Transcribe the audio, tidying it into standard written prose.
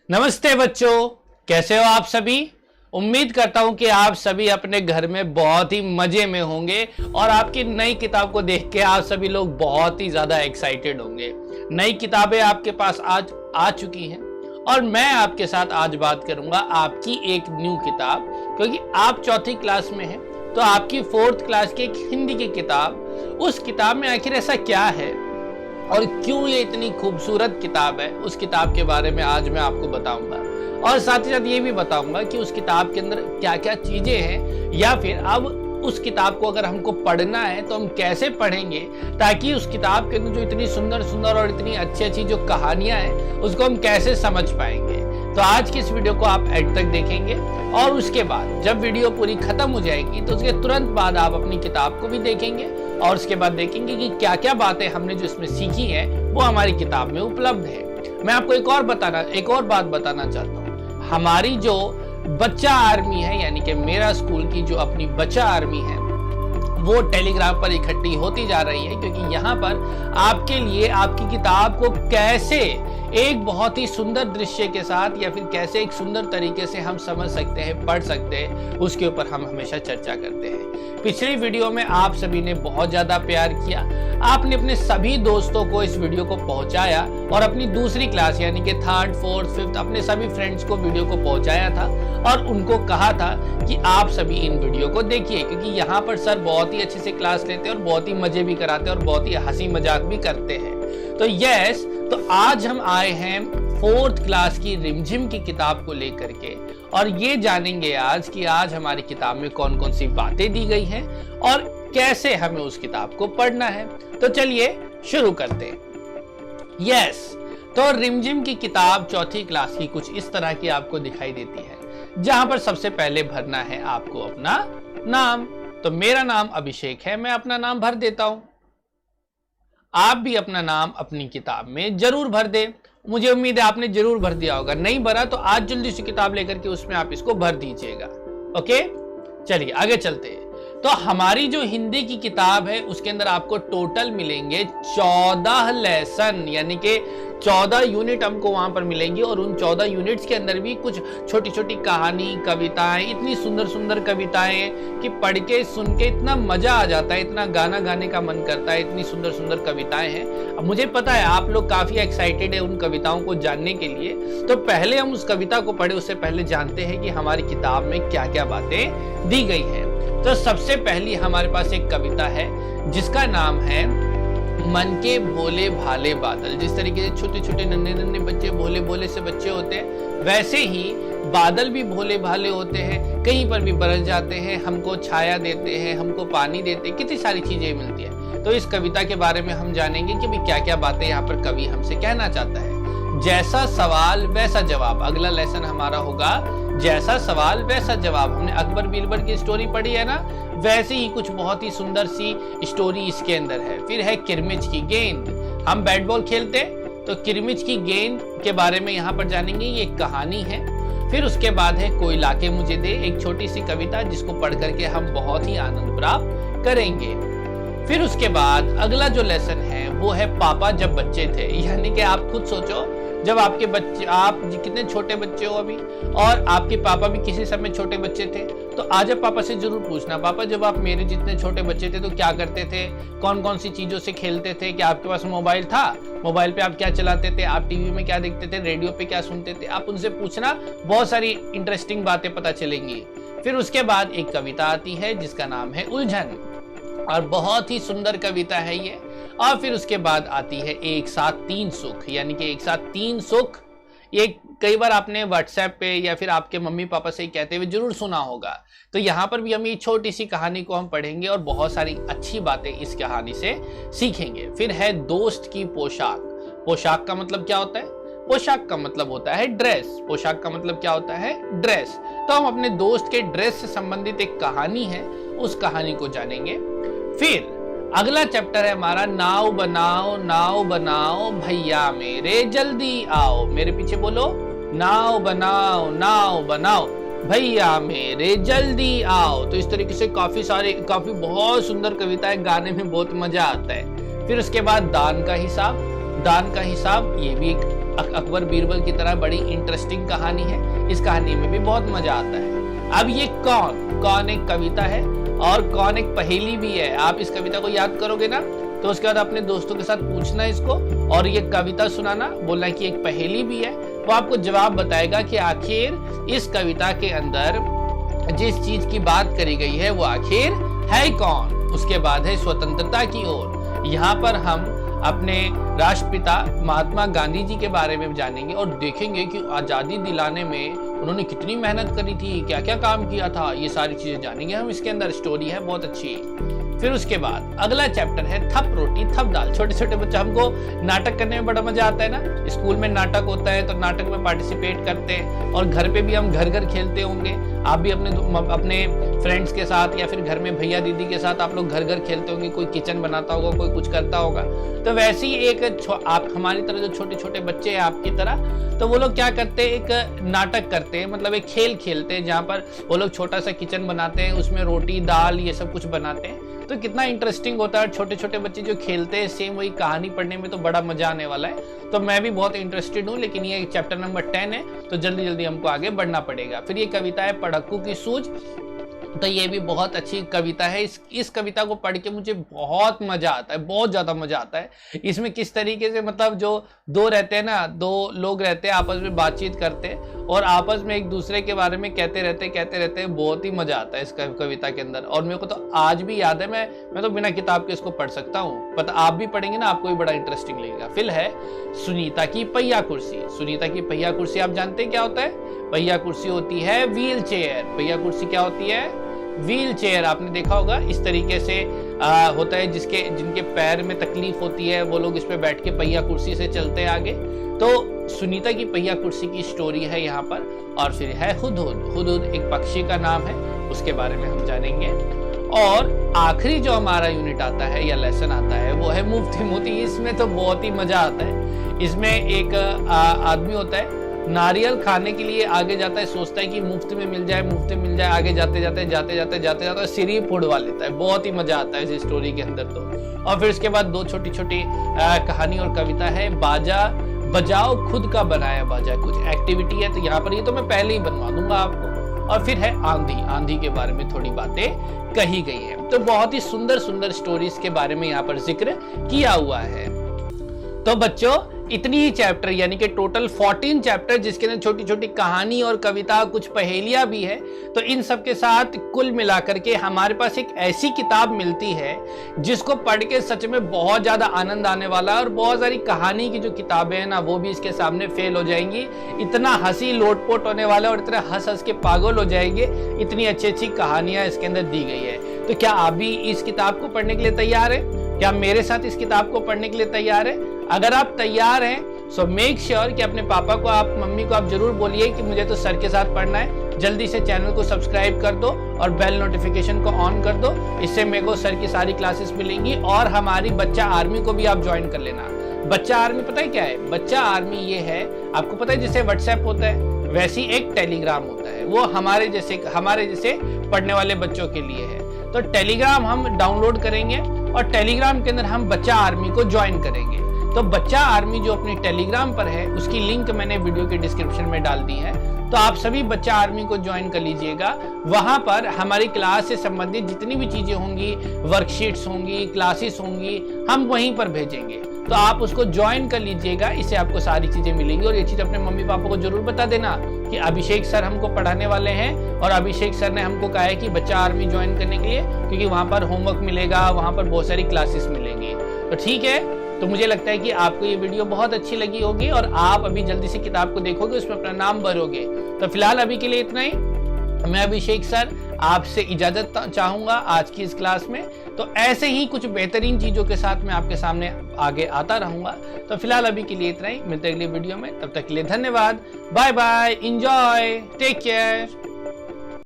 नमस्ते बच्चों, कैसे हो आप सभी। उम्मीद करता हूं कि आप सभी अपने घर में बहुत ही मजे में होंगे और आपकी नई किताब को देख के आप सभी लोग बहुत ही ज्यादा एक्साइटेड होंगे। नई किताबें आपके पास आज आ चुकी हैं और मैं आपके साथ आज बात करूंगा आपकी एक न्यू किताब, क्योंकि आप चौथी क्लास में हैं तो आपकी फोर्थ क्लास की एक हिंदी की किताब, उस किताब में आखिर ऐसा क्या है और क्यों ये इतनी खूबसूरत किताब है, उस किताब के बारे में आज मैं आपको बताऊंगा। और साथ ही साथ ये भी बताऊंगा कि उस किताब के अंदर क्या क्या चीजें हैं, या फिर अब उस किताब को अगर हमको पढ़ना है तो हम कैसे पढ़ेंगे ताकि उस किताब के अंदर जो इतनी सुंदर सुंदर और इतनी अच्छी अच्छी जो कहानियां हैं उसको हम कैसे समझ पाएंगे। तो आज की इस वीडियो को आप एंड तक देखेंगे और उसके बाद जब वीडियो पूरी खत्म हो जाएगी तो उसके तुरंत बाद आप अपनी किताब को भी देखेंगे और उसके बाद देखेंगे कि क्या क्या बातें हमने जो इसमें सीखी हैं वो हमारी किताब में उपलब्ध है। मैं आपको एक और बात बताना चाहता हूँ। हमारी जो बच्चा आर्मी है, यानी कि मेरा स्कूल की जो अपनी बच्चा आर्मी है, वो टेलीग्राम पर इकट्ठी होती जा रही है, क्योंकि यहाँ पर आपके लिए आपकी किताब को कैसे एक बहुत ही सुंदर दृश्य के साथ या फिर कैसे एक सुंदर तरीके से हम समझ सकते हैं, पढ़ सकते हैं, उसके ऊपर हम हमेशा चर्चा करते हैं। पिछली वीडियो में आप सभी ने बहुत ज्यादा प्यार किया, आपने अपने सभी दोस्तों को इस वीडियो को पहुंचाया और अपनी दूसरी क्लास यानी कि थर्ड फोर्थ फिफ्थ अपने सभी फ्रेंड्स को वीडियो को पहुंचाया था और उनको कहा था कि आप सभी इन वीडियो को देखिए, क्योंकि यहाँ पर सर बहुत ही अच्छे से क्लास लेते हैं और बहुत ही मजे भी कराते हैं और बहुत ही हंसी मजाक भी करते हैं। तो आज हम आए हैं फोर्थ क्लास की रिमझिम की किताब को लेकर के और ये जानेंगे आज कि आज हमारी किताब में कौन कौन सी बातें दी गई हैं और कैसे हमें उस किताब को पढ़ना है। तो चलिए शुरू करते हैं। तो रिमझिम की किताब चौथी क्लास की कुछ इस तरह की आपको दिखाई देती है, जहां पर सबसे पहले भरना है आपको अपना नाम। तो मेरा नाम अभिषेक है, मैं अपना नाम भर देता हूं। आप भी अपना नाम अपनी किताब में जरूर भर दे। मुझे उम्मीद है आपने जरूर भर दिया होगा, नहीं भरा तो आज जल्दी से किताब लेकर के उसमें आप इसको भर दीजिएगा। ओके, चलिए आगे चलते हैं। तो हमारी जो हिंदी की किताब है उसके अंदर आपको टोटल मिलेंगे 14 लेसन, यानी कि 14 यूनिट हमको वहां पर मिलेंगी और उन 14 यूनिट्स के अंदर भी कुछ छोटी छोटी कहानी, कविताएं, इतनी सुंदर सुंदर कविताएं कि पढ़ के सुन के इतना मजा आ जाता है, इतना गाना गाने का मन करता है, इतनी सुंदर सुंदर कविताएं हैं। अब मुझे पता है आप लोग काफी एक्साइटेड है उन कविताओं को जानने के लिए, तो पहले हम उस कविता को पढ़े उससे पहले जानते हैं कि हमारी किताब में क्या क्या बातें दी गई है। तो सबसे पहली हमारे पास एक कविता है जिसका नाम है मन के भोले भाले बादल। जिस तरीके से छोटे छोटे नन्हे नन्हे बच्चे भोले भोले से बच्चे होते हैं, वैसे ही बादल भी भोले भाले होते हैं, कहीं पर भी बरस जाते हैं, हमको छाया देते हैं, हमको पानी देते हैं, कितनी सारी चीजें मिलती है। तो इस कविता के बारे में हम जानेंगे कि भी क्या क्या बातें यहाँ पर कवि हमसे कहना चाहता है। जैसा सवाल वैसा जवाब, अगला लेसन हमारा होगा जैसा सवाल वैसा जवाब। हमने अकबर बीरबल की स्टोरी पढ़ी है ना, वैसे ही कुछ बहुत ही सुंदर सी स्टोरी इसके अंदर है। फिर है किरमिच की गेंद, हम बैट बॉल खेलते तो किरमिच की गेंद के बारे में यहाँ पर जानेंगे, ये कहानी है। फिर उसके बाद है कोई लाके मुझे दे, एक छोटी सी कविता जिसको पढ़ करके हम बहुत ही आनंद प्राप्त करेंगे। फिर उसके बाद अगला जो लेसन है वो है पापा जब बच्चे थे, यानी कि आप खुद सोचो जब आपके बच्चे, आप कितने छोटे बच्चे हो अभी और आपके पापा भी किसी समय छोटे बच्चे थे, तो आज आप पापा से जरूर पूछना, पापा जब आप मेरे जितने छोटे बच्चे थे तो क्या करते थे, कौन कौन सी चीजों से खेलते थे, क्या आपके पास मोबाइल था, मोबाइल पे आप क्या चलाते थे, आप टीवी में क्या देखते थे, रेडियो पे क्या सुनते थे, आप उनसे पूछना, बहुत सारी इंटरेस्टिंग बातें पता चलेंगी। फिर उसके बाद एक कविता आती है जिसका नाम है उलझन और बहुत ही सुंदर कविता है ये। और फिर उसके बाद आती है एक साथ तीन सुख, यानी कि एक साथ तीन सुख। ये कई बार आपने व्हाट्सएप पे या फिर आपके मम्मी पापा से कहते हुए जरूर सुना होगा। तो यहाँ पर भी हम ये छोटी सी कहानी को हम पढ़ेंगे और बहुत सारी अच्छी बातें इस कहानी से सीखेंगे। फिर है दोस्त की पोशाक। पोशाक का मतलब क्या होता है? पोशाक का मतलब होता है ड्रेस। पोशाक का मतलब क्या होता है? ड्रेस। तो हम अपने दोस्त के ड्रेस से संबंधित एक कहानी है, उस कहानी को जानेंगे। फिर अगला चैप्टर है हमारा नाव बनाओ भैया मेरे जल्दी आओ। मेरे पीछे बोलो, नाव बनाओ भैया मेरे जल्दी आओ। तो इस तरीके से काफी बहुत सुंदर कविताएं, गाने में बहुत मजा आता है। फिर उसके बाद दान का हिसाब, ये भी एक अकबर बीरबल की तरह बड़ी इंटरेस्टिंग कहानी है, इस कहानी में भी बहुत मजा आता है। अब ये कौन एक कविता है और कौन एक पहेली भी है। आप इस कविता को याद करोगे ना, तो उसके बाद अपने दोस्तों के साथ पूछना इसको और ये कविता सुनाना, बोलना कि एक पहेली भी है। वो आपको जवाब बताएगा कि आखिर इस कविता के अंदर जिस चीज की बात करी गई है वो आखिर है कौन। उसके बाद है स्वतंत्रता की ओर। यहाँ पर हम अपने राष्ट्रपिता महात्मा गांधी जी के बारे में जानेंगे और देखेंगे कि आजादी दिलाने में उन्होंने कितनी मेहनत करी थी, क्या क्या काम किया था, ये सारी चीजें जानेंगे हम। इसके अंदर स्टोरी है बहुत अच्छी। फिर उसके बाद अगला चैप्टर है थप रोटी थप दाल। छोटे छोटे बच्चे, हमको नाटक करने में बड़ा मजा आता है ना। स्कूल में नाटक होता है तो नाटक में पार्टिसिपेट करते हैं और घर पे भी हम घर घर खेलते होंगे। आप भी अपने फ्रेंड्स के साथ या फिर घर में भैया दीदी के साथ आप लोग घर घर खेलते होंगे। कोई किचन बनाता होगा, कोई कुछ करता होगा। तो वैसे ही एक आप हमारी तरह जो छोटे छोटे बच्चे हैं आपकी तरह, तो वो लोग क्या करते हैं, एक नाटक करते हैं, मतलब एक खेल खेलते हैं जहाँ पर वो लोग छोटा सा किचन बनाते हैं, उसमें रोटी दाल ये सब कुछ बनाते हैं। तो कितना इंटरेस्टिंग होता है। छोटे छोटे बच्चे जो खेलते हैं सेम वही कहानी पढ़ने में तो बड़ा मजा आने वाला है। तो मैं भी बहुत इंटरेस्टेड हूँ, लेकिन ये चैप्टर नंबर 10 है तो जल्दी जल्दी हमको आगे बढ़ना पड़ेगा। फिर ये कविता है पढ़क्कू की सूझ। तो ये भी बहुत अच्छी कविता है। इस कविता को पढ़ के मुझे बहुत मजा आता है, बहुत ज्यादा मजा आता है। इसमें किस तरीके से, मतलब जो दो रहते हैं ना, दो लोग रहते हैं, आपस में बातचीत करते हैं और आपस में एक दूसरे के बारे में कहते रहते हैं। बहुत ही मजा आता है इस कविता के अंदर। और मेरे को तो आज भी याद है, मैं तो बिना किताब के इसको पढ़ सकता हूँ। पता आप भी पढ़ेंगे ना, आपको भी बड़ा इंटरेस्टिंग लगेगा। फिर है सुनीता की पहिया कुर्सी। सुनीता की पहिया कुर्सी आप जानते हैं क्या होता है? पहिया कुर्सी होती है व्हील चेयर। पहिया कुर्सी क्या होती है? Wheel chair. आपने देखा होगा इस तरीके से होता है, जिनके पैर में तकलीफ होती है वो लोग इस पे बैठ के पहिया कुर्सी से चलते हैं आगे। तो सुनीता की पहिया कुर्सी की स्टोरी है यहाँ पर। और फिर है हुदहुद। हुदहुद एक पक्षी का नाम है, उसके बारे में हम जानेंगे। और आखिरी जो हमारा यूनिट आता है या लेसन आता है वो है मुफ्ती मोती। इसमें तो बहुत ही मजा आता है। इसमें एक आदमी होता है, नारियल खाने के लिए आगे जाता है, सोचता है कि मुफ्त में मिल जाए, आगे जाते सिर ही फोड़वा लेता है। बहुत ही मजा आता है इस स्टोरी के अंदर तो। और फिर उसके बाद दो छोटी छोटी कहानी और कविता है। बाजा बजाओ खुद का बनाया बाजा। कुछ एक्टिविटी है तो यहाँ पर, ये तो मैं पहले ही बनवा दूंगा आपको। और फिर है आंधी। आंधी के बारे में थोड़ी बातें कही गई है। तो बहुत ही सुंदर सुंदर स्टोरीज के बारे में यहाँ पर जिक्र किया हुआ है। तो बच्चों इतनी ही चैप्टर, यानी कि टोटल 14 चैप्टर, जिसके अंदर छोटी छोटी कहानी और कविता, कुछ पहेलियां भी है। तो इन सब के साथ कुल मिलाकर के हमारे पास एक ऐसी किताब मिलती है जिसको पढ़ के सच में बहुत ज्यादा आनंद आने वाला है। और बहुत सारी कहानी की जो किताबें हैं ना, वो भी इसके सामने फेल हो जाएंगी। इतना हंसी लोटपोट होने वाला है और इतना हंस हंस के पागल हो जाएंगे। इतनी अच्छी अच्छी कहानियां इसके अंदर दी गई है। तो क्या आप भी इस किताब को पढ़ने के लिए तैयार है? क्या मेरे साथ इस किताब को पढ़ने के लिए तैयार है? अगर आप तैयार हैं सो मेक श्योर कि अपने पापा को, आप मम्मी को आप जरूर बोलिए कि मुझे तो सर के साथ पढ़ना है। जल्दी से चैनल को सब्सक्राइब कर दो और बेल नोटिफिकेशन को ऑन कर दो। इससे मेरे को सर की सारी क्लासेस मिलेंगी। और हमारी बच्चा आर्मी को भी आप ज्वाइन कर लेना। बच्चा आर्मी पता है क्या है? बच्चा आर्मी ये है, आपको पता है जैसे व्हाट्सएप होता है वैसे ही एक टेलीग्राम होता है। वो हमारे जैसे पढ़ने वाले बच्चों के लिए है। तो टेलीग्राम हम डाउनलोड करेंगे और टेलीग्राम के अंदर हम बच्चा आर्मी को ज्वाइन करेंगे। तो बच्चा आर्मी जो अपनी टेलीग्राम पर है उसकी लिंक मैंने वीडियो के डिस्क्रिप्शन में डाल दी है। तो आप सभी बच्चा आर्मी को ज्वाइन कर लीजिएगा। वहां पर हमारी क्लास से संबंधित जितनी भी चीजें होंगी, वर्कशीट्स होंगी, क्लासेस होंगी, हम वहीं पर भेजेंगे। तो आप उसको ज्वाइन कर लीजिएगा, इससे आपको सारी चीजें मिलेंगी। और ये चीज अपने मम्मी पापा को जरूर बता देना कि अभिषेक सर हमको पढ़ाने वाले हैं और अभिषेक सर ने हमको कहा है कि बच्चा आर्मी ज्वाइन करने के लिए, क्योंकि वहां पर होमवर्क मिलेगा, वहां पर बहुत सारी क्लासेस मिलेंगी। तो ठीक है, तो मुझे लगता है कि आपको ये वीडियो बहुत अच्छी लगी होगी और आप अभी जल्दी से किताब को देखोगे, उसमें अपना नाम भरोगे। तो फिलहाल अभी के लिए इतना ही। मैं अभिषेक सर आपसे इजाजत चाहूंगा आज की इस क्लास में। तो ऐसे ही कुछ बेहतरीन चीजों के साथ मैं आपके सामने आगे आता रहूंगा। तो फिलहाल अभी के लिए इतना ही। मिलते हैं अगली वीडियो में, तब तक के लिए धन्यवाद। Bye bye, enjoy, take care.